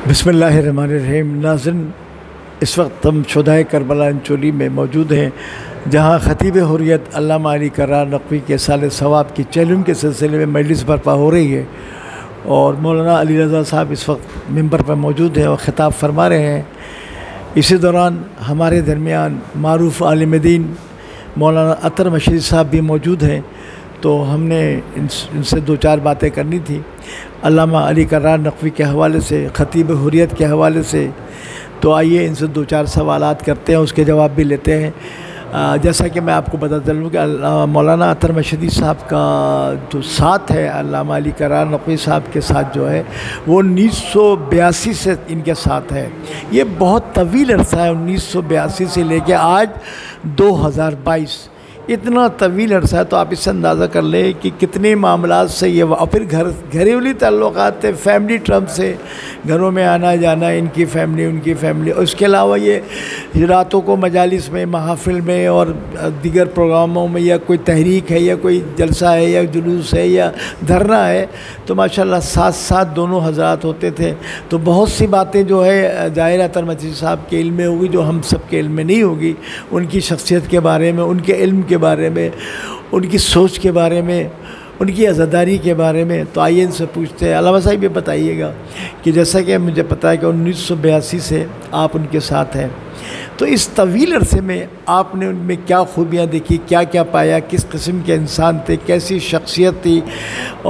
بسم اللہ الرحمن الرحیم۔ ناظرین، اس وقت ہم شہدائے کربلا انچولی میں موجود ہیں، جہاں خطیب حریت علامہ علی کرار نقوی کے سال ثواب کی چیلنج کے سلسلے میں مجلس برپا ہو رہی ہے، اور مولانا علی رضا صاحب اس وقت ممبر پر موجود ہیں اور خطاب فرما رہے ہیں۔ اسی دوران ہمارے درمیان معروف عالم دین مولانا عطر مشری صاحب بھی موجود ہیں، تو ہم نے ان سے دو چار باتیں کرنی تھی علامہ علی کرار نقوی کے حوالے سے، خطیب حریت کے حوالے سے۔ تو آئیے ان سے دو چار سوالات کرتے ہیں، اس کے جواب بھی لیتے ہیں۔ جیسا کہ میں آپ کو بتا چلوں کہ مولانا عطر مشری صاحب کا جو ساتھ ہے علامہ علی کرار نقوی صاحب کے ساتھ جو ہے وہ 1982 سے ان کے ساتھ ہے۔ یہ بہت طویل عرصہ ہے، 1982 سے لے کے آج 2022، اتنا طویل عرصہ ہے۔ تو آپ اس سے اندازہ کر لیں کہ کتنے معاملات سے یہ، اور پھر گھریلو تعلقات تھے، فیملی ٹرم سے گھروں میں آنا جانا، ان کی فیملی ان کی فیملی، اور اس کے علاوہ یہ راتوں کو مجالس میں، محافل میں اور دیگر پروگراموں میں، یا کوئی تحریک ہے یا کوئی جلسہ ہے یا جلوس ہے یا دھرنا ہے، تو ماشاءاللہ ساتھ ساتھ دونوں حضرات ہوتے تھے۔ تو بہت سی باتیں جو ہے ظاہر عطر مشری صاحب کے علم میں ہوگی جو ہم سب کے علم میں نہیں ہوگی، ان کی شخصیت کے بارے میں، ان کے علم کے بارے میں، ان کی سوچ کے بارے میں، ان کی عزاداری کے بارے میں۔ تو آئیے ان سے پوچھتے ہیں۔ علامہ صاحب یہ بتائیے گا کہ جیسا کہ مجھے پتہ ہے کہ 1982 سے آپ ان کے ساتھ ہیں، تو اس طویل عرصے میں آپ نے ان میں کیا خوبیاں دیکھی، کیا کیا پایا، کس قسم کے انسان تھے، کیسی شخصیت تھی،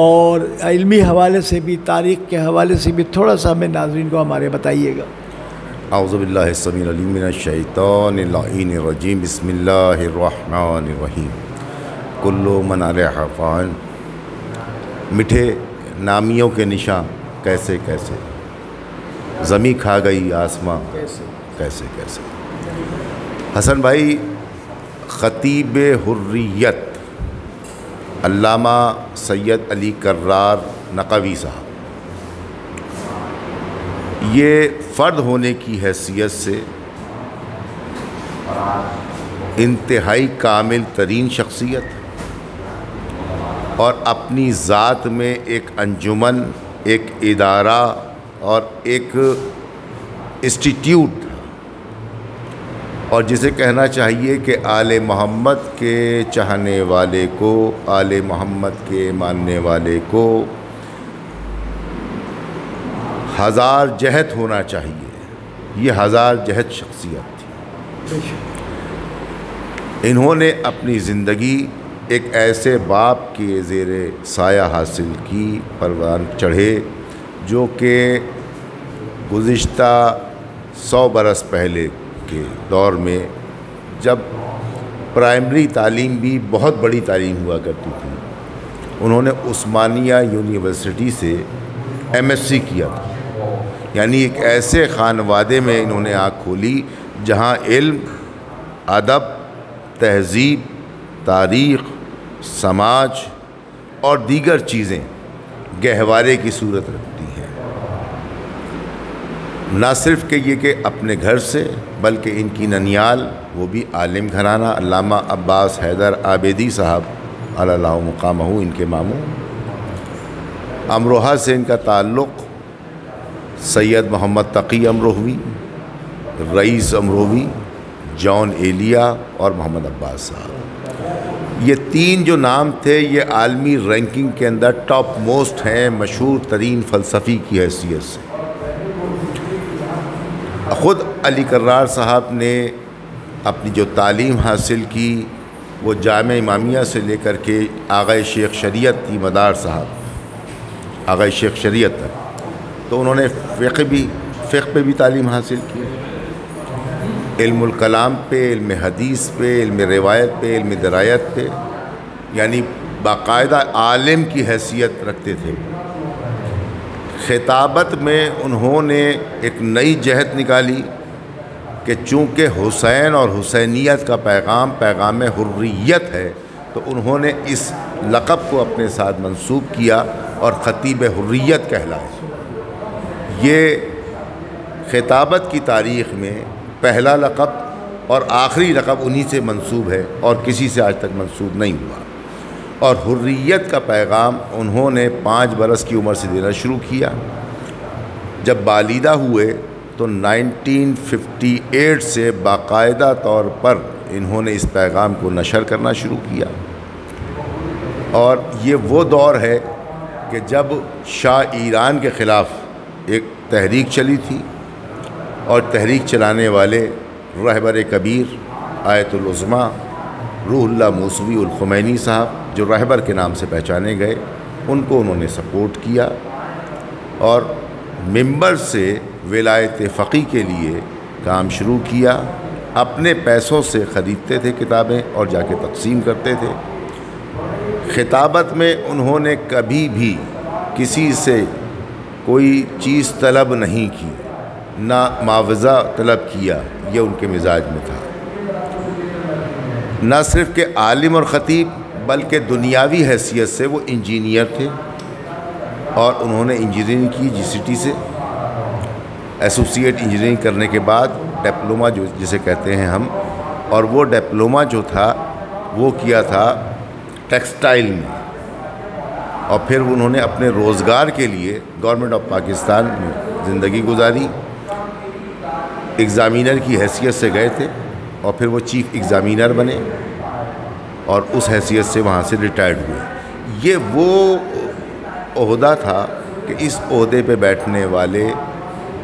اور علمی حوالے سے بھی، تاریخ کے حوالے سے بھی تھوڑا سا ہمیں ناظرین کو ہمارے بتائیے گا۔ اعوذ باللہ السمیع العلیم من الشیطان اللعین الرجیم، بسم اللہ الرحمن الرحیم۔ کل من علیہا فان، مٹھے نامیوں کے نشاں کیسے کیسے، زمیں کھا گئی آسماں کیسے کیسے۔ حسن بھائی، خطیب حریت علامہ سید علی کرار نقوی صاحب، یہ فرد ہونے کی حیثیت سے انتہائی کامل ترین شخصیت، اور اپنی ذات میں ایک انجمن، ایک ادارہ اور ایک انسٹیٹیوٹ، اور جسے کہنا چاہیے کہ آل محمد کے چاہنے والے کو، آل محمد کے ماننے والے کو ہزار جہت ہونا چاہیے۔ یہ ہزار جہت شخصیت تھی۔ انہوں نے اپنی زندگی ایک ایسے باپ کے زیر سایہ حاصل کی، پروان چڑھے، جو کہ گزشتہ 100 برس پہلے کے دور میں، جب پرائمری تعلیم بھی بہت بڑی تعلیم ہوا کرتی تھی، انہوں نے عثمانیہ یونیورسٹی سے MSc کیا تھا۔ یعنی ایک ایسے خانوادے میں انہوں نے آنکھ کھولی جہاں علم، ادب، تہذیب، تاریخ، سماج اور دیگر چیزیں گہوارے کی صورت رکھتی ہیں۔ نہ صرف کہ یہ کہ اپنے گھر سے، بلکہ ان کی ننیال، وہ بھی عالم گھرانہ، علامہ عباس حیدر عابدی صاحب علی اللہ مقامہ، ان کے ماموں۔ امروہہ سے ان کا تعلق سید محمد تقی امروہوی، رئیس امروہوی، جان ایلیا اور محمد عباس صاحب، یہ تین جو نام تھے یہ عالمی رینکنگ کے اندر ٹاپ موسٹ ہیں، مشہور ترین فلسفی کی حیثیت سے۔ خود علی کرار صاحب نے اپنی جو تعلیم حاصل کی وہ جامعہ امامیہ سے لے کر کے آغا شیخ شریعت کی مدار صاحب، آغا شیخ شریعت تک، تو انہوں نے فقہ پہ بھی تعلیم حاصل کی، علم الکلام پہ، علم حدیث پہ، علم روایت پہ، علم درایت پہ، یعنی باقاعدہ عالم کی حیثیت رکھتے تھے۔ خطابت میں انہوں نے ایک نئی جہت نکالی کہ چونکہ حسین اور حسینیت کا پیغام پیغام حریت ہے، تو انہوں نے اس لقب کو اپنے ساتھ منسوب کیا اور خطیب حریت کہلائے۔ یہ خطابت کی تاریخ میں پہلا لقب اور آخری لقب انہی سے منسوب ہے، اور کسی سے آج تک منسوب نہیں ہوا۔ اور حریت کا پیغام انہوں نے 5 برس کی عمر سے دینا شروع کیا، جب بالیدہ ہوئے تو 1958 سے باقاعدہ طور پر انہوں نے اس پیغام کو نشر کرنا شروع کیا، اور یہ وہ دور ہے کہ جب شاہ ایران کے خلاف ایک تحریک چلی تھی، اور تحریک چلانے والے رہبر کبیر آیت العظمیٰ روح اللہ موسوی الخمینی صاحب، جو رہبر کے نام سے پہچانے گئے، ان کو انہوں نے سپورٹ کیا اور ممبر سے ولایت فقیہ کے لیے کام شروع کیا۔ اپنے پیسوں سے خریدتے تھے کتابیں اور جا کے تقسیم کرتے تھے۔ خطابت میں انہوں نے کبھی بھی کسی سے کوئی چیز طلب نہیں کی، نہ معاوضہ طلب کیا، یہ ان کے مزاج میں تھا۔ نہ صرف کہ عالم اور خطیب، بلکہ دنیاوی حیثیت سے وہ انجینئر تھے، اور انہوں نے انجینئرنگ کی GCT سے، ایسوسیٹ انجینئرنگ کرنے کے بعد ڈپلومہ جسے کہتے ہیں ہم، اور وہ ڈپلومہ جو تھا وہ کیا تھا ٹیکسٹائل میں، اور پھر انہوں نے اپنے روزگار کے لیے گورنمنٹ آف پاکستان میں زندگی گزاری۔ ایگزامینر کی حیثیت سے گئے تھے، اور پھر وہ چیف ایگزامینر بنے، اور اس حیثیت سے وہاں سے ریٹائرڈ ہوئے۔ یہ وہ عہدہ تھا کہ اس عہدے پہ بیٹھنے والے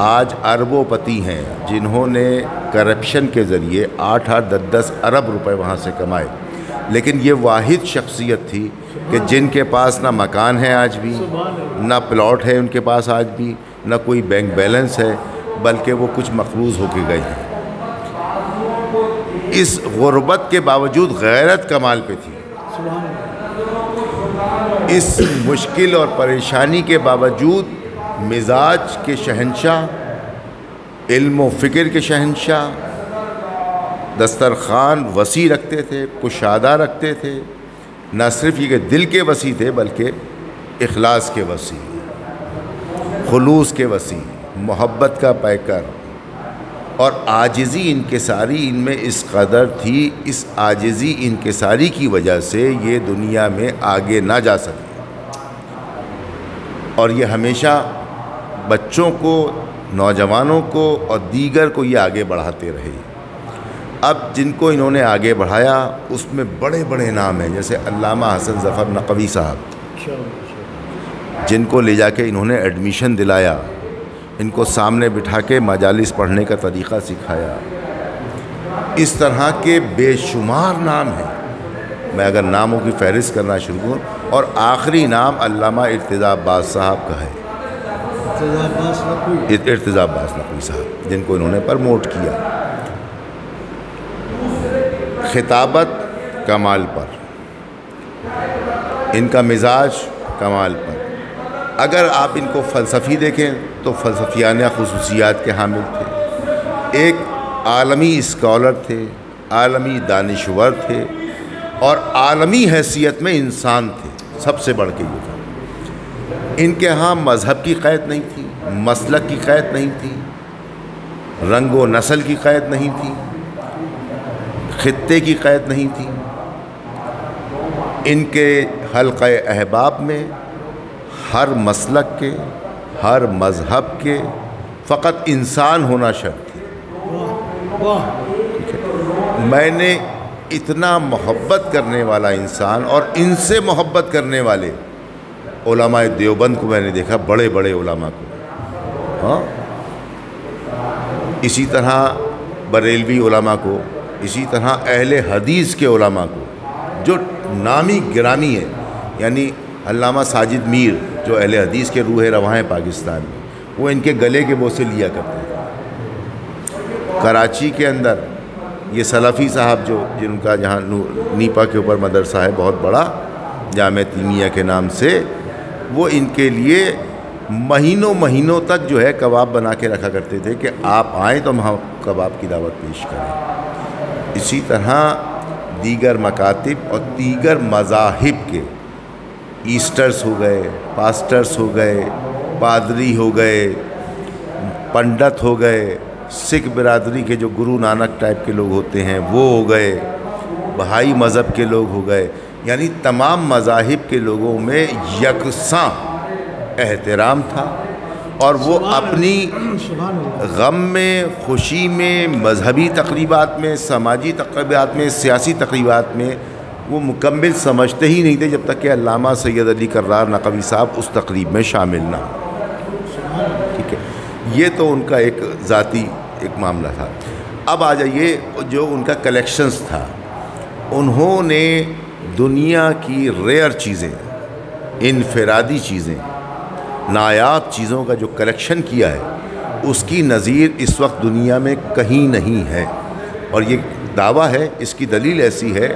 آج اربوں پتی ہیں، جنہوں نے کرپشن کے ذریعے 8-10 ارب روپے وہاں سے کمائے، لیکن یہ واحد شخصیت تھی کہ جن کے پاس نہ مکان ہے آج بھی، نہ پلاٹ ہے ان کے پاس آج بھی، نہ کوئی بینک بیلنس ہے، بلکہ وہ کچھ مقروض ہو کے گئے ہیں۔ اس غربت کے باوجود غیرت کمال پہ تھی، اس مشکل اور پریشانی کے باوجود مزاج کے شہنشاہ، علم و فکر کے شہنشاہ، دسترخوان وسیع رکھتے تھے، کشادہ رکھتے تھے، نہ صرف یہ کہ دل کے وسیع تھے بلکہ اخلاص کے وسیع، خلوص کے وسیع، محبت کا پیکر، اور عاجزی انکساری ان میں اس قدر تھی، اس عاجزی انکساری کی وجہ سے یہ دنیا میں آگے نہ جا سکے، اور یہ ہمیشہ بچوں کو، نوجوانوں کو اور دیگر کو یہ آگے بڑھاتے رہے۔ اب جن کو انہوں نے آگے بڑھایا اس میں بڑے بڑے نام ہیں، جیسے علامہ حسن ظفر نقوی صاحب، جن کو لے جا کے انہوں نے ایڈمیشن دلایا، ان کو سامنے بٹھا کے مجالس پڑھنے کا طریقہ سکھایا۔ اس طرح کے بے شمار نام ہیں، میں اگر ناموں کی فہرست کرنا شروع کروں، اور آخری نام علامہ ارتضیٰ عباس صاحب کا ہے، ارتضیٰ عباس نقوی صاحب، جن کو انہوں نے پرموٹ کیا۔ خطابت کمال پر، ان کا مزاج کمال پر۔ اگر آپ ان کو فلسفی دیکھیں تو فلسفیانہ خصوصیات کے حامل تھے، ایک عالمی اسکالر تھے، عالمی دانشور تھے، اور عالمی حیثیت میں انسان تھے، سب سے بڑھ کے یہ تھا۔ ان کے ہاں مذہب کی قید نہیں تھی، مسلک کی قید نہیں تھی، رنگ و نسل کی قید نہیں تھی، خطے کی قید نہیں تھی۔ ان کے حلقہ احباب میں ہر مسلک کے، ہر مذہب کے فقط انسان ہونا شرط تھی۔ میں نے اتنا محبت کرنے والا انسان اور ان سے محبت کرنے والے علماء دیوبند کو میں نے دیکھا، بڑے بڑے علماء کو، ہاں، اسی طرح بریلوی علماء کو، اسی طرح اہل حدیث کے علماء کو جو نامی گرامی ہے، یعنی علامہ ساجد میر جو اہل حدیث کے روح رواں ہیں پاکستان میں، وہ ان کے گلے کے بوسے لیا کرتے ہیں۔ کراچی کے اندر یہ سلفی صاحب جو جن کا جہاں نیپا کے اوپر مدرسہ ہے بہت بڑا، جامعہ تیمیہ کے نام سے، وہ ان کے لیے مہینوں مہینوں تک جو ہے کباب بنا کے رکھا کرتے تھے کہ آپ آئیں تو ہم کباب کی دعوت پیش کریں۔ اسی طرح دیگر مکاتب اور دیگر مذاہب کے ایسٹرس ہو گئے، پاسٹرس ہو گئے، پادری ہو گئے، پنڈت ہو گئے، سکھ برادری کے جو گرو نانک ٹائپ کے لوگ ہوتے ہیں وہ ہو گئے، بہائی مذہب کے لوگ ہو گئے، یعنی تمام مذاہب کے لوگوں میں یکساں احترام تھا، اور وہ اپنی غم میں، خوشی میں، مذہبی تقریبات میں، سماجی تقریبات میں، سیاسی تقریبات میں وہ مکمل سمجھتے ہی نہیں تھے جب تک کہ علامہ سید علی کرار نقوی صاحب اس تقریب میں شامل نہ ہوں۔ ٹھیک ہے، یہ تو ان کا ایک ذاتی ایک معاملہ تھا۔ اب آ جائیے جو ان کا کلیکشنز تھا، انہوں نے دنیا کی ریئر چیزیں، انفرادی چیزیں، نایاب چیزوں کا جو کلیکشن کیا ہے اس کی نظیر اس وقت دنیا میں کہیں نہیں ہے، اور یہ دعویٰ ہے، اس کی دلیل ایسی ہے